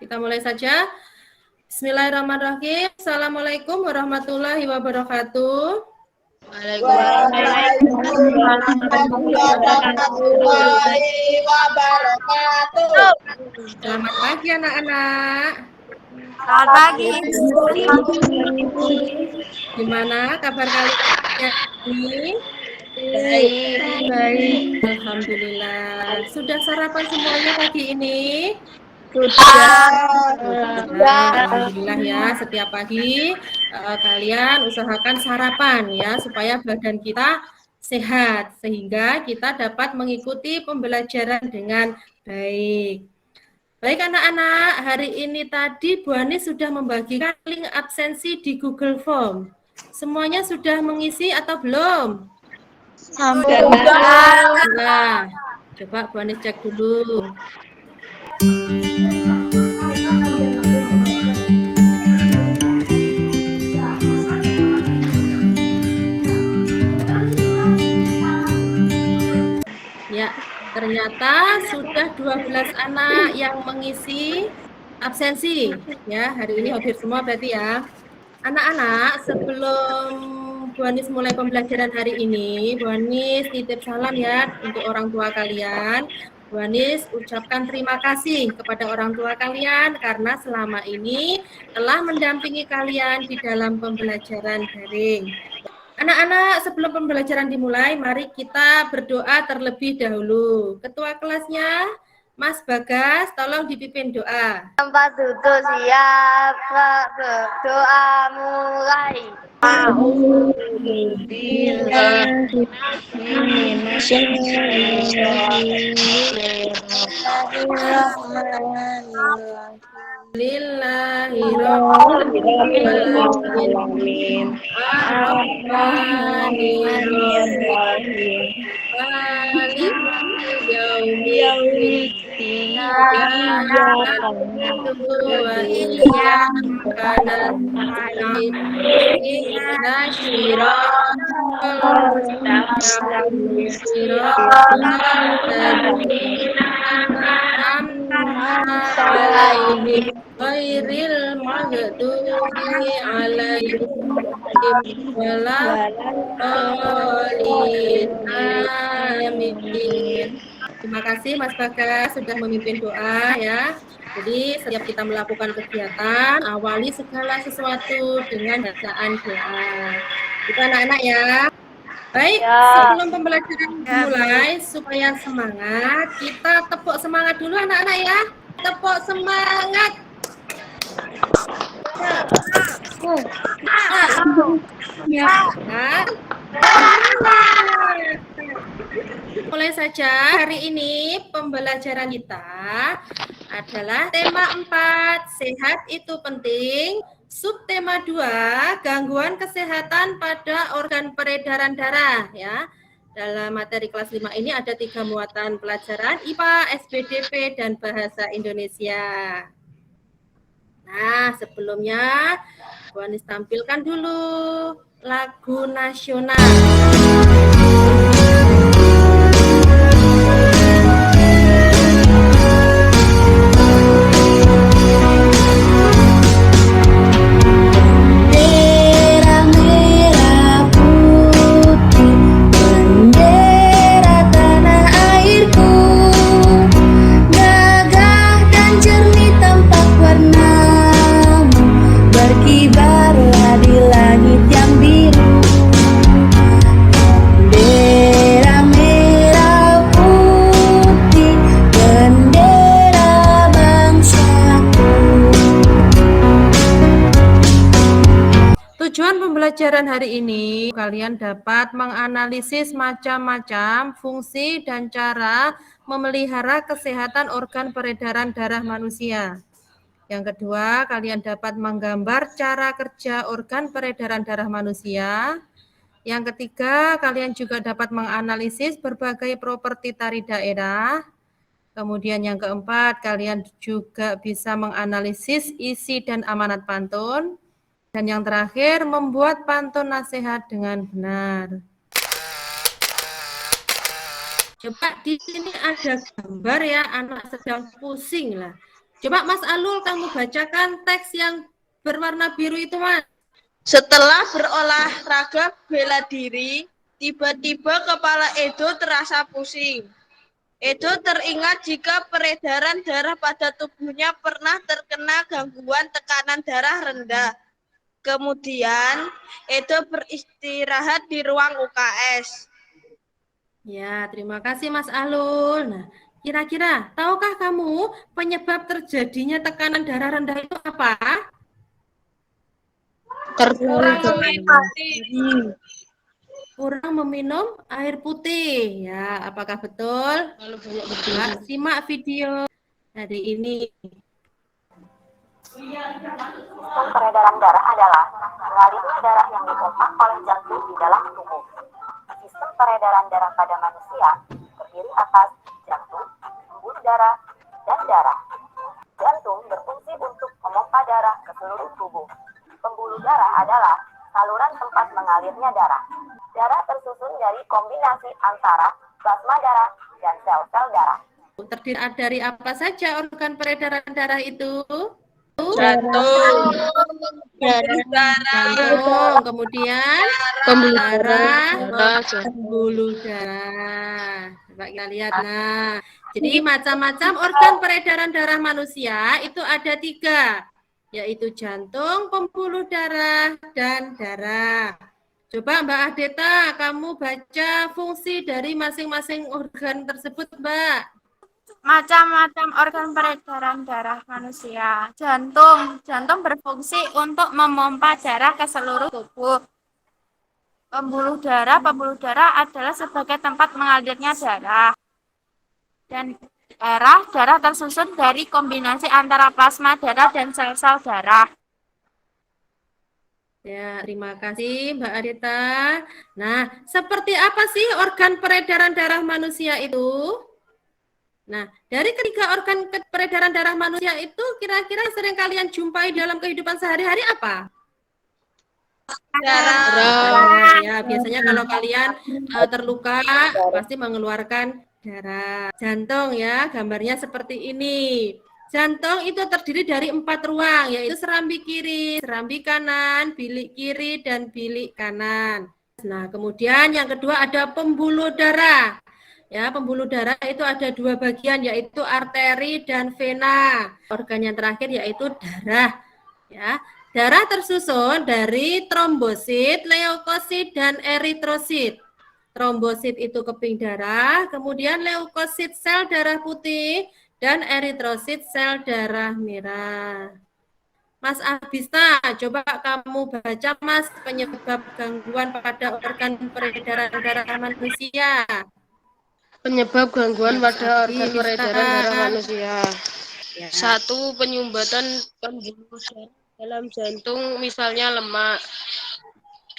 Kita mulai saja. Bismillahirrahmanirrahim. Assalamualaikum warahmatullahi wabarakatuh. Waalaikumsalam warahmatullahi wabarakatuh. Selamat pagi anak-anak. Selamat pagi. Gimana kabar kalian ini? Baik. Alhamdulillah. Sudah sarapan semuanya pagi ini? Alhamdulillah ya. Setiap pagi kalian usahakan sarapan ya supaya badan kita sehat sehingga kita dapat mengikuti pembelajaran dengan baik. Baik anak-anak, hari ini tadi Bu Ani sudah membagikan link absensi di Google Form. Semuanya sudah mengisi atau belum? Nah, coba Bu Ani cek dulu. Ya, ternyata sudah 12 anak yang mengisi absensi. Ya, hari ini hadir semua berarti ya. Anak-anak, sebelum Bu Anis mulai pembelajaran hari ini, Bu Anis titip salam ya untuk orang tua kalian. Bu Anis ucapkan terima kasih kepada orang tua kalian karena selama ini telah mendampingi kalian di dalam pembelajaran daring. Anak-anak, sebelum pembelajaran dimulai, mari kita berdoa terlebih dahulu. Ketua kelasnya, Mas Bagas, tolong dipimpin doa. Tempat duduk siap, berdoa mulai. Bismillahirrahmanirrahim. Ar-Rahmanirrahim. Maliki yaumiddin. Iyyaka na'budu wa iyyaka nasta'in. Ihdinas siratal mustaqim. Siratal ladzina an'amta 'alaihim ghairil maghdubi 'alaihim waladdallin. Amin. Terima kasih Mas Bagas sudah memimpin doa ya. Jadi setiap kita melakukan kegiatan, awali segala sesuatu dengan bacaan doa. Itu anak-anak ya. Baik, sebelum pembelajaran dimulai, supaya semangat, kita tepuk semangat dulu anak-anak ya. Tepuk semangat. Mulai saja, hari ini pembelajaran kita adalah tema 4, sehat itu penting. Subtema 2, gangguan kesehatan pada organ peredaran darah ya. Dalam materi kelas 5 ini ada 3 muatan pelajaran IPA, SPDP, dan Bahasa Indonesia. Nah, sebelumnya Bu Anis tampilkan dulu lagu nasional. Tujuan pembelajaran hari ini, kalian dapat menganalisis macam-macam fungsi dan cara memelihara kesehatan organ peredaran darah manusia. Yang kedua, kalian dapat menggambar cara kerja organ peredaran darah manusia. Yang ketiga, kalian juga dapat menganalisis berbagai properti tari daerah. Kemudian yang keempat, kalian juga bisa menganalisis isi dan amanat pantun. Dan yang terakhir, membuat pantun nasihat dengan benar. Coba di sini ada gambar ya, anak sedang pusing lah. Coba Mas Alul kamu bacakan teks yang berwarna biru itu, Mas. Setelah berolahraga bela diri, tiba-tiba kepala Edo terasa pusing. Edo teringat jika peredaran darah pada tubuhnya pernah terkena gangguan tekanan darah rendah. Kemudian, Edo beristirahat di ruang UKS. Ya, terima kasih Mas Alul. Nah, kira-kira tahukah kamu penyebab terjadinya tekanan darah rendah itu apa? Kurang meminum air putih. Ya, apakah betul? Coba simak video hari ini. Sistem peredaran darah adalah mengalirnya darah yang dipompa oleh jantung di dalam tubuh. Sistem peredaran darah pada manusia terdiri atas jantung, pembuluh darah, dan darah. Jantung berfungsi untuk memompa darah ke seluruh tubuh. Pembuluh darah adalah saluran tempat mengalirnya darah. Darah tersusun dari kombinasi antara plasma darah dan sel-sel darah. Terdiri dari apa saja organ peredaran darah itu? Jantung, Jantung, kemudian darah, pembuluh darah. Coba kita lihat. Nah, jadi macam-macam organ peredaran darah manusia itu ada 3, yaitu jantung, pembuluh darah, dan darah. Coba Mbak Adeta, kamu baca fungsi dari masing-masing organ tersebut, Mbak. Macam-macam organ peredaran darah manusia. Jantung berfungsi untuk memompa darah ke seluruh tubuh. Pembuluh darah adalah sebagai tempat mengalirnya darah. Dan darah tersusun dari kombinasi antara plasma darah dan sel-sel darah. Ya, terima kasih Mbak Adeta. Nah, seperti apa sih organ peredaran darah manusia itu? Nah, dari ketiga organ peredaran darah manusia itu kira-kira sering kalian jumpai dalam kehidupan sehari-hari apa? Darah. Ya, biasanya kalau kalian terluka pasti mengeluarkan darah. Jantung ya, gambarnya seperti ini. Jantung itu terdiri dari 4 ruang, yaitu serambi kiri, serambi kanan, bilik kiri, dan bilik kanan. Nah, kemudian yang kedua ada pembuluh darah. Ya, pembuluh darah itu ada 2 bagian, yaitu arteri dan vena. Organ yang terakhir yaitu darah. Ya, darah tersusun dari trombosit, leukosit, dan eritrosit. Trombosit itu keping darah, kemudian leukosit sel darah putih, dan eritrosit sel darah merah. Mas Abista, coba kamu baca Mas penyebab gangguan pada organ peredaran darah manusia. Penyebab gangguan pada organ Bisa. peredaran darah manusia. Ya. 1. Penyumbatan pembuluh darah dalam jantung, misalnya lemak.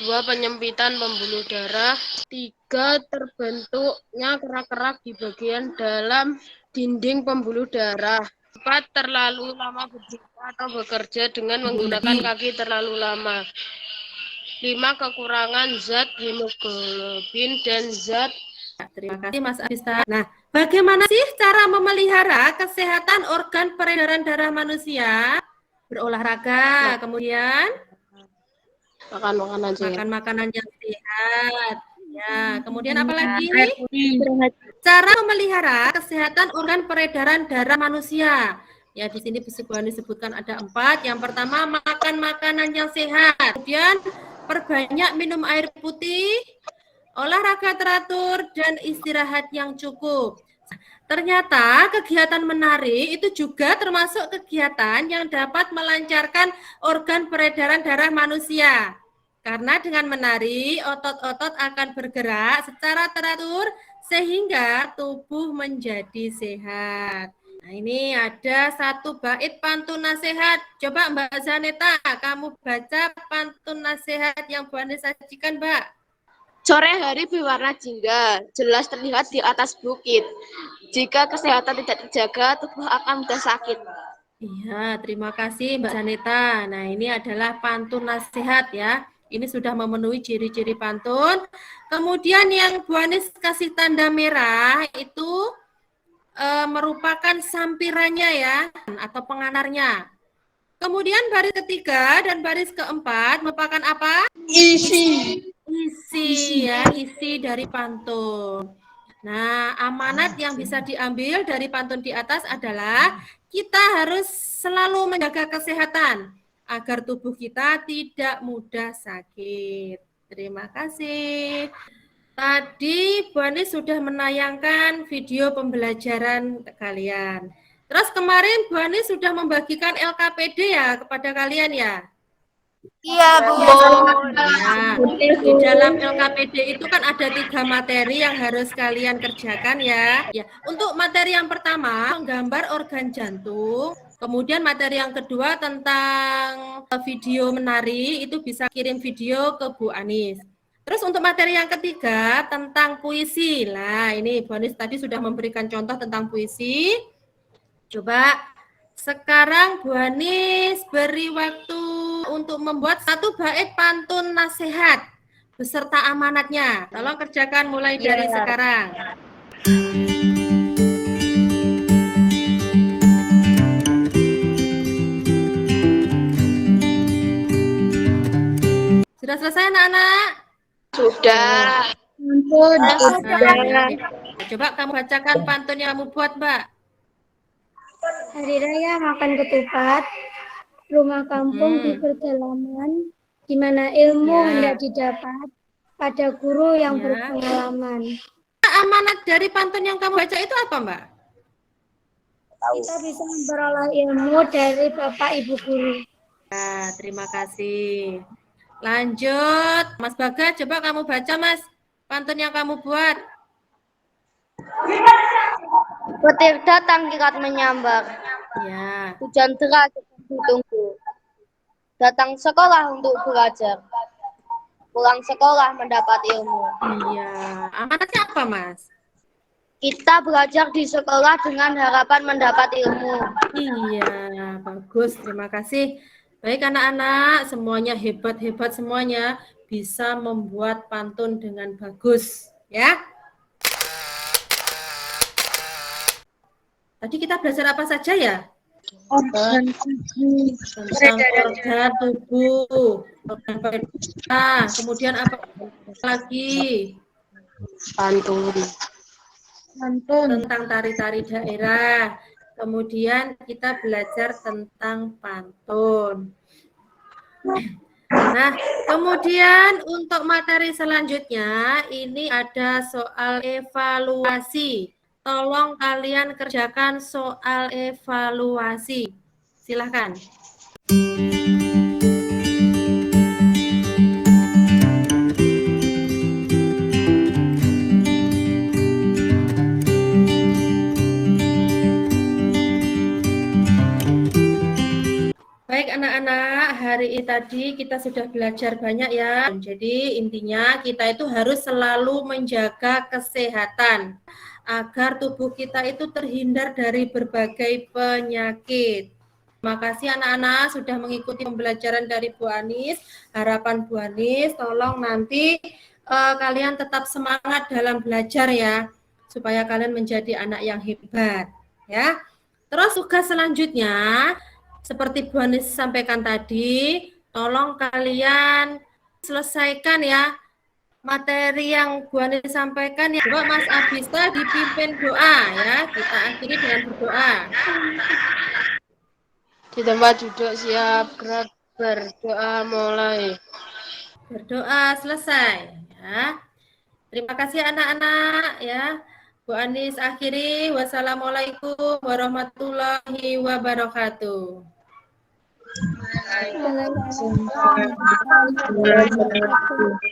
2. Penyempitan pembuluh darah. 3. Terbentuknya kerak-kerak di bagian dalam dinding pembuluh darah. 4. Terlalu lama berdiri atau bekerja dengan menggunakan kaki terlalu lama. 5. Kekurangan zat hemoglobin dan zat. Terima kasih Mas Abista. Nah, bagaimana sih cara memelihara kesehatan organ peredaran darah manusia? Berolahraga, kemudian Makan makanan sehat. makan makanan yang sehat. Ya, kemudian apa lagi? Cara memelihara kesehatan organ peredaran darah manusia. Ya, di sini disebutkan ada 4. Yang pertama, makan makanan yang sehat. Kemudian perbanyak minum air putih, olahraga teratur, dan istirahat yang cukup. Ternyata kegiatan menari itu juga termasuk kegiatan yang dapat melancarkan organ peredaran darah manusia. Karena dengan menari, otot-otot akan bergerak secara teratur sehingga tubuh menjadi sehat. Nah, ini ada 1 bait pantun nasihat. Coba Mbak Zaneta, kamu baca pantun nasihat yang Bu Anies sajikan, Mbak. Sore hari berwarna jingga, jelas terlihat di atas bukit. Jika kesehatan tidak terjaga, tubuh akan mudah sakit. Iya, terima kasih Mbak Zaneta. Nah, ini adalah pantun nasihat ya. Ini sudah memenuhi ciri-ciri pantun. Kemudian yang Bu Anies kasih tanda merah itu merupakan sampirannya ya, atau penganarnya. Kemudian baris ketiga dan baris keempat merupakan apa? Isi. Isi ya, isi dari pantun. Nah, amanat yang bisa diambil dari pantun di atas adalah kita harus selalu menjaga kesehatan agar tubuh kita tidak mudah sakit. Terima kasih. Tadi Bu Anis sudah menayangkan video pembelajaran kalian. Terus kemarin Bu Anis sudah membagikan LKPD ya kepada kalian ya? Iya, Bu. Nah, di dalam LKPD itu kan ada 3 materi yang harus kalian kerjakan ya. Ya, untuk materi yang pertama menggambar organ jantung. Kemudian materi yang kedua tentang video menari, itu bisa kirim video ke Bu Anis. Terus untuk materi yang ketiga tentang puisi. Nah, ini Bu Anis tadi sudah memberikan contoh tentang puisi. Coba sekarang Bu Anis beri waktu untuk membuat 1 bait pantun nasihat beserta amanatnya. Tolong kerjakan mulai dari sekarang. Sudah selesai anak-anak? Sudah. Coba kamu bacakan pantun yang kamu buat, Mbak. Hari raya makan ketupat, rumah kampung di pedalaman, di mana ilmu hendak didapat pada guru yang berpengalaman. Amanat dari pantun yang kamu baca itu apa, Mbak? Kita bisa memperoleh ilmu dari Bapak Ibu guru. Nah, terima kasih. Lanjut, Mas Baga, coba kamu baca, Mas, pantun yang kamu buat. Petir datang kilat menyambar, Ya. hujan deras ditunggu. Datang sekolah untuk belajar, pulang sekolah mendapat ilmu. Iya. Amanatnya apa, Mas? Kita belajar di sekolah dengan harapan mendapat ilmu. Iya, bagus. Terima kasih. Baik anak-anak, semuanya hebat-hebat semuanya, bisa membuat pantun dengan bagus, ya. Tadi kita belajar apa saja ya? Tentang organ tubuh, organ pernapasan, kemudian apa lagi? Pantun. Tentang tari-tari daerah. Kemudian kita belajar tentang pantun. Nah, kemudian untuk materi selanjutnya ini ada soal evaluasi. Tolong kalian kerjakan soal evaluasi. Silakan. Baik anak-anak, hari ini tadi kita sudah belajar banyak ya. Jadi intinya kita itu harus selalu menjaga kesehatan agar tubuh kita itu terhindar dari berbagai penyakit. Terima kasih anak-anak sudah mengikuti pembelajaran dari Bu Anis. Harapan Bu Anis, tolong nanti kalian tetap semangat dalam belajar ya, supaya kalian menjadi anak yang hebat ya. Terus tugas selanjutnya seperti Bu Anis sampaikan tadi, tolong kalian selesaikan ya materi yang Bu Anis sampaikan ya. Coba Mas Abista dipimpin doa ya. Kita akhiri dengan berdoa. Di tempat duduk siap, gerak, berdoa mulai. Berdoa selesai ya. Terima kasih anak-anak ya. Bu Anis akhiri. Wassalamualaikum warahmatullahi wabarakatuh. Waalaikumsalam warahmatullahi wabarakatuh.